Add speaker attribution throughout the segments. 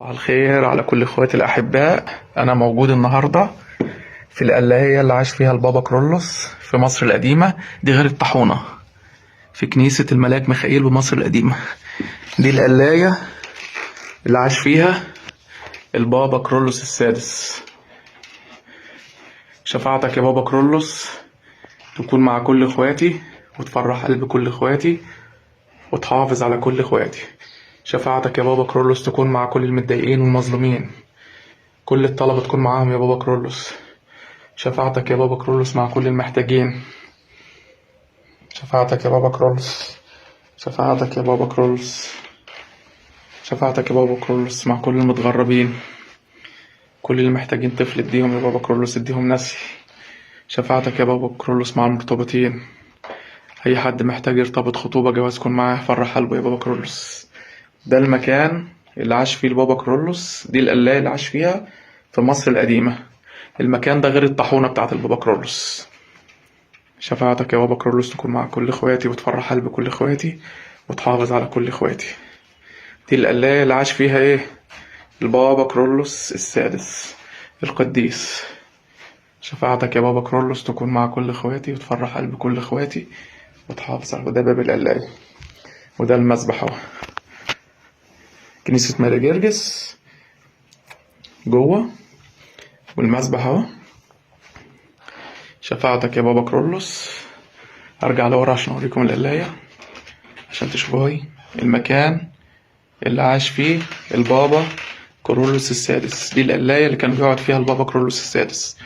Speaker 1: صباح الخير على كل اخواتي الاحباء. انا موجود النهارده في القلاية اللي عاش فيها البابا كرولوس في مصر القديمة. دي غير الطاحونة، في كنيسة الملاك ميخائيل بمصر القديمة. دي القلاية اللي عاش فيها البابا كرولوس السادس. شفاعتك يا بابا كرولوس تكون مع كل اخواتي وتفرح قلب كل اخواتي وتحافظ على كل اخواتي. شفاعتك يا بابا كرولوس تكون مع كل المتضايقين والمظلومين. كل الطلبة تكون معاهم يا بابا كرولوس. شفاعتك يا بابا كرولوس مع كل المحتاجين. شفاعتك يا بابا كرولوس. شفاعتك يا بابا كرولوس. شفاعتك يا بابا كرولوس مع كل المتغربين. كل اللي محتاجين طفل اديهم يا بابا كرولوس، اديهم نسل. شفاعتك يا بابا كرولوس مع المرتبطين. اي حد محتاج يرتبط خطوبة جواز كن معاه، فرح قلبه يا بابا كرولوس. ده المكان اللي عاش فيه البابا كرولوس، دي القلاية اللي عاش فيها في مصر القديمة. المكان ده غير الطاحونة بتاعت البابا كرولوس. شفاعتك يا بابا كرولوس تكون مع كل اخواتي وتفرح قلب كل اخواتي وتحافظ على كل اخواتي. دي القلاية اللي عاش فيها ايه؟ البابا كرولوس السادس القديس. شفاعتك يا بابا كرولوس تكون مع كل اخواتي وتفرح قلب كل اخواتي وتحافظ على. وده باب القلاية وده المسبح اهو. كنيسة ماري جرجس جوه والمسبح اهو. شفاعتك يا بابا كرولوس. ارجع لورا عشان اوريكم القلاية عشان تشوفوها. المكان اللي عاش فيه البابا كرولوس السادس، دي القلاية اللي كان بيقعد فيها البابا كرولوس السادس.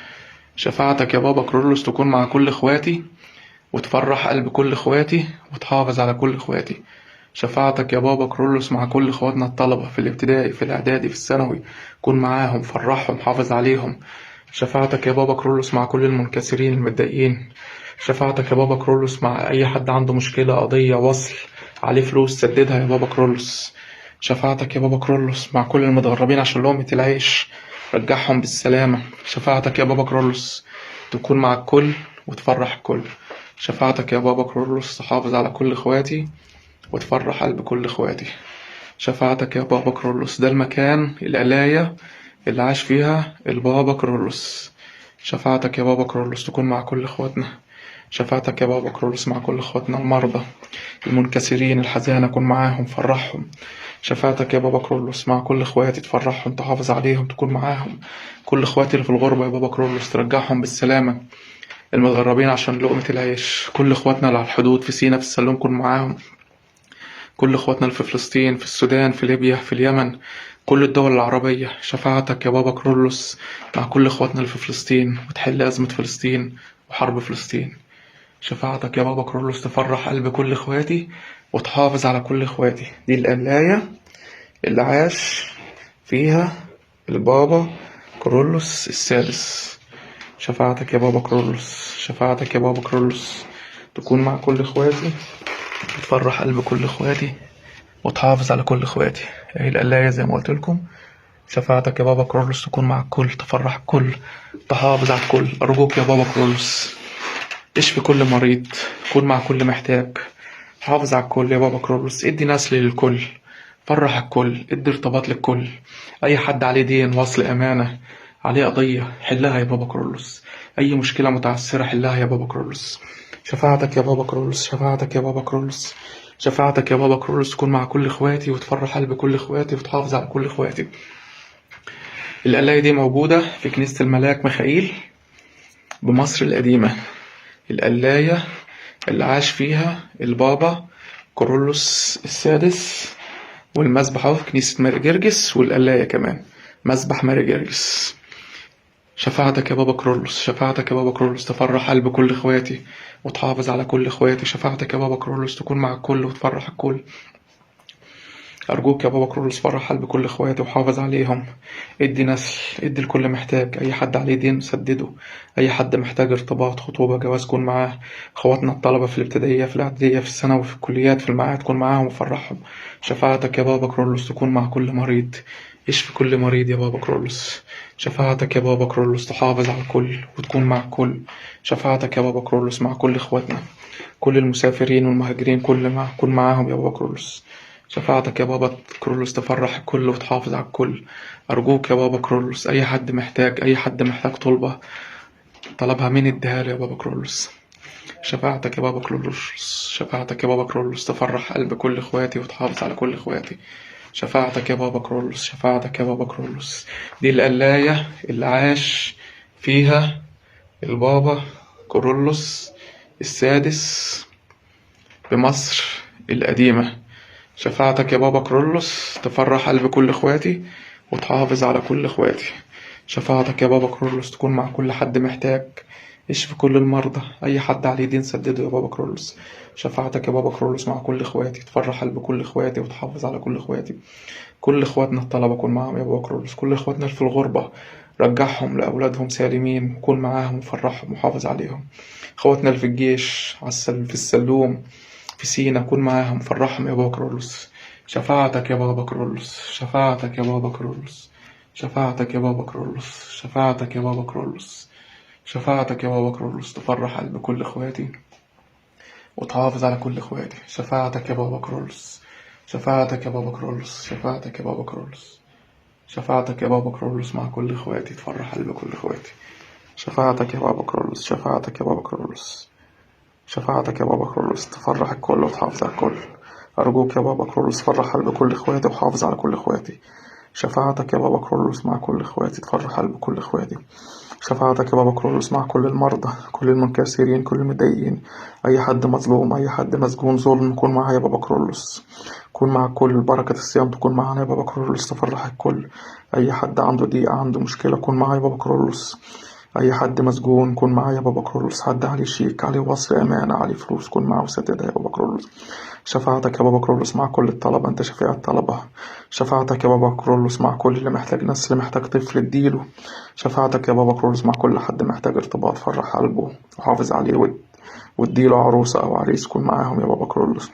Speaker 1: شفاعتك يا بابا كرولوس تكون مع كل اخواتي وتفرح قلب كل اخواتي وتحافظ على كل اخواتي. شفاعتك يا بابا كرولوس مع كل اخواتنا الطلبة في الابتدائي في الاعدادي في الثانوي، كون معاهم فرحهم حافظ عليهم. شفاعتك يا بابا كرولوس مع كل المنكسرين المتضايقين. شفاعتك يا بابا كرولوس مع اي حد عنده مشكلة قضية وصل عليه فلوس سددها يا بابا كرولوس. شفاعتك يا بابا كرولوس مع كل المتغربين عشان لقمة العيش رجعهم بالسلامة. شفاعتك يا بابا كرولوس تكون مع الكل وتفرح الكل. شفاعتك يا بابا كرولوس تحافظ على كل اخواتي وتفرح قلب كل اخواتي. شفاعتك يا بابا كرولوس. ده المكان القلاية اللي عاش فيها البابا كرولوس. شفاعتك يا بابا كرولوس تكون مع كل اخواتنا. شفاعتك يا بابا كرولوس مع كل اخواتنا المرضى المنكسرين الحزانة، كن معاهم فرحهم. شفاعتك يا بابا كرولوس مع كل اخواتي تفرحهم تحافظ عليهم تكون معاهم. كل اخواتي اللي في الغربة يا بابا كرولوس ترجعهم بالسلامة. المتغربين عشان لقمة العيش. كل اخواتنا اللي على الحدود في سيناء في السلوم كن معاهم. كل اخواتنا اللي في فلسطين في السودان في ليبيا في اليمن كل الدول العربية. شفاعتك يا بابا كرولوس مع كل اخواتنا اللي في فلسطين وتحل أزمة فلسطين وحرب فلسطين. شفاعتك يا بابا كرولوس تفرح قلب كل اخواتي وتحافظ على كل اخواتي. دي القلاية اللي عاش فيها البابا كرولوس السادس. شفاعتك يا بابا كرولوس. شفاعتك يا بابا كرولوس تكون مع كل اخواتي وتفرح قلب كل اخواتي وتحافظ على كل اخواتي. اهي القلاية زي ما قلت لكم. شفاعتك يا بابا كرولوس تكون مع الكل تفرح الكل تحافظ على الكل. ارجوك يا بابا كرولوس اشفي كل مريض، كون مع كل محتاج، حافظ على الكل يا بابا كرولوس. ادي نسل للكل، فرح الكل، ادي ارتباط للكل. اي حد عليه دين وصل امانة عليه قضية حلها يا بابا كرولوس. اي مشكلة متعسرة حلها يا بابا كرولوس. شفاعتك يا بابا كرولوس. شفاعتك يا بابا كرولوس. شفاعتك يا بابا كرولوس تكون مع كل اخواتي وتفرح قلب كل اخواتي وتحافظ على كل اخواتي. القلاية دي موجودة في كنيسة الملاك ميخائيل بمصر القديمة. القلاية اللي عاش فيها البابا كورولوس السادس. والمسبح اهو في كنيسة ماري جرجس والقلاية كمان مسبح ماري جرجس. شفاعتك يا بابا كرولوس. شفاعتك يا بابا كرولوس تفرح قلب كل اخواتي وتحافظ على كل اخواتي. شفاعتك يا بابا كرولوس تكون مع الكل وتفرح الكل. أرجوك يا بابا كرولوس فرح قلب كل اخواتي وحافظ عليهم. ادي نسل، ادي لكل محتاج. أي حد عليه دين سدده. أي حد محتاج ارتباط خطوبة جواز كون معاه. اخواتنا الطلبة في الابتدائية في الإعدادية في الثانوي في الكليات في المعاهد كون معاهم وفرحهم. شفاعتك يا بابا كرولوس تكون مع كل مريض. اشفي كل مريض يا بابا كرولوس. شفاعتك يا بابا كرولوس تحافظ على الكل وتكون مع الكل. شفاعتك يا بابا كرولوس مع كل اخواتنا كل المسافرين والمهاجرين كل كن معاهم يا بابا كرولوس. شفاعتك يا بابا كرولوس تفرح الكل وتحافظ على الكل. أرجوك يا بابا كرولوس، أي حد محتاج طلبها مين اديها له يا بابا كرولوس. شفاعتك يا بابا كرولوس، شفاعتك يا بابا كرولوس تفرح قلب كل اخواتي وتحافظ على كل اخواتي. شفاعتك يا بابا كرولوس، شفاعتك يا بابا كرولوس. دي القلاية اللي عاش فيها البابا كرولوس السادس بمصر القديمة. شفاعتك يا بابا كرولوس تفرح قلب كل اخواتي وتحافظ على كل اخواتي. شفاعتك يا بابا كرولوس تكون مع كل حد محتاج. اشفي كل المرضى، اي حد عليه دين سدده يا بابا كرولوس. شفاعتك يا بابا كرولوس مع كل اخواتي تفرح قلب كل اخواتي وتحافظ على كل اخواتي. كل اخواتنا الطلبة كون معاهم يا بابا كرولوس. كل اخواتنا اللي في الغربة رجعهم لأولادهم سالمين، كون معاهم وفرحهم وحافظ عليهم. اخواتنا اللي في الجيش في السلوم في سينا كون معاهم فرحهم يا بابا كرولوس. شفاعتك يا بابا كرولوس، شفاعتك يا بابا كرولوس، شفاعتك يا بابا كرولوس، شفاعتك يا بابا كرولوس، شفاعتك يا بابا كرولوس تفرح قلب كل اخواتي وتحافظ على كل اخواتي. شفاعتك يا بابا كرولوس، شفاعتك يا بابا كرولوس، شفاعتك يا بابا كرولوس، شفاعتك يا بابا كرولوس مع كل اخواتي تفرح قلب كل اخواتي. شفاعتك يا بابا كرولوس، شفاعتك يا بابا كرولوس، شفاعتك يا بابا كرولوس تفرح الكل وتحافظ على الكل. أرجوك يا بابا كرولوس فرح قلب كل إخواتي وحافظ على كل إخواتي. شفاعتك يا بابا كرولوس مع كل إخواتي تفرح قلب كل إخواتي. شفاعتك يا بابا كرولوس مع كل المرضى، كل المنكسرين، كل المضايقين، أي حد مظلوم، أي حد مسجون ظلم، كون معايا يا بابا كرولوس. كون مع الكل، بركة الصيام تكون معانا يا بابا كرولوس تفرح الكل. أي حد عنده ضيقة عنده مشكلة كون معايا يا بابا كرولوس. أي حد مسجون كون معايا يا بابا كرولوس. حد عليه شيك، عليه وصر أمانة، عليه فلوس، كون معاه وسددها يا بابا كرولوس. شفاعتك يا بابا كرولوس مع كل الطلبة، أنت شفيع الطلبة. شفاعتك يا بابا كرولوس مع كل اللي محتاج ناس، اللي محتاج طفل اديله. شفاعتك يا بابا كرولوس مع كل حد محتاج ارتباط، فرح قلبه وحافظ عليه واديله عروسة أو عريس، كون معاهم يا بابا كرولوس.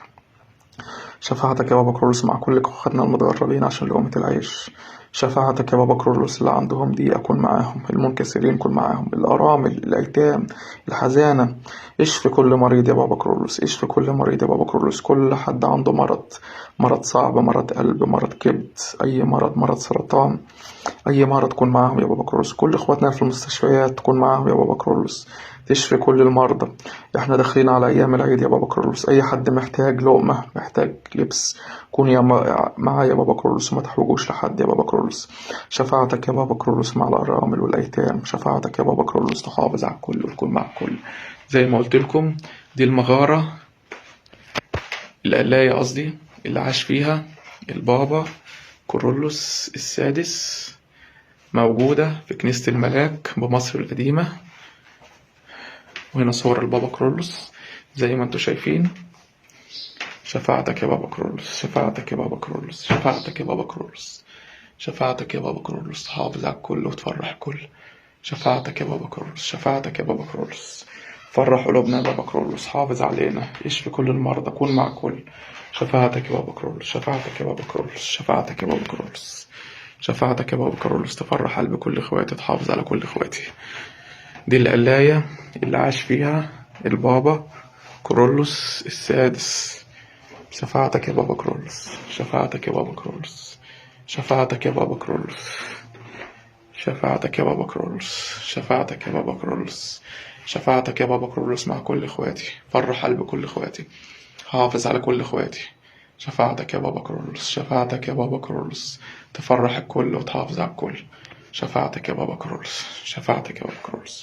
Speaker 1: شفاعتك يا بابا كرولوس مع كل أخواتنا المتغربين عشان لقمة العيش. شفاعتك يا بابا كرولوس اللي عندهم ضيقة كن معاهم، المنكسرين كن معاهم، الأرامل، الأيتام، الحزانة. اشفي كل مريض يا بابا كرولوس، اشفي كل مريض يا بابا كرولوس. كل حد عنده مرض صعب، مرض قلب، مرض كبد، أي مرض سرطان، أي مرض تكون معاهم يا بابا كرولوس. كل إخواتنا في المستشفيات تكون معاهم يا بابا كرولوس، تشفي كل المرضى. احنا داخلين على أيام العيد يا بابا كرولوس، أي حد محتاج لقمة، محتاج لبس، كون معايا يا بابا كرولوس وما تحوجوش لحد يا بابا كرولوس. شفاعتك يا بابا كرولوس مع الأرامل والأيتام. شفاعتك يا بابا كرولوس تحافظ على الكل وتكون مع الكل. زي ما قلت لكم، دي المغارة القلاية قصدي اللي عاش فيها البابا كرولوس السادس، موجودة في كنيسة الملاك بمصر القديمة. وهنا صور البابا كرولوس زي ما انتوا شايفين. شفاعتك يا بابا كرولوس، شفاعتك يا بابا كرولوس، شفاعتك يا بابا كرولوس، شفاعتك يا بابا كرولوس تحافظ على الكل وتفرح الكل. شفاعتك يا بابا كرولوس، شفاعتك يا بابا كرولوس فرح قلوبنا يا بابا كرولوس، حافظ علينا، اشفي كل المرضى، كون مع الكل. شفاعتك يا بابا كرولوس، شفاعتك يا بابا كرولوس، شفاعتك يا بابا كرولوس، شفاعتك يا بابا كرولوس تفرح قلب كل اخواتي، تحافظ على كل اخواتي. دي القلاية اللي عاش فيها البابا كرولوس السادس. شفاعتك يا بابا كرولوس، شفاعتك يا بابا كرولوس، شفاعتك يا بابا كرولوس، شفاعتك يا بابا كرولوس، شفاعتك يا بابا كرولوس، شفاعتك يا بابا كرولوس مع كل اخواتي، فرح قلب كل اخواتي، حافظ على كل اخواتي. شفاعتك يا بابا كرولوس، شفاعتك يا بابا كرولوس تفرح الكل وتحافظ على الكل. شفاعتك يا بابا كرولوس، شفاعتك يا بابا كرولوس.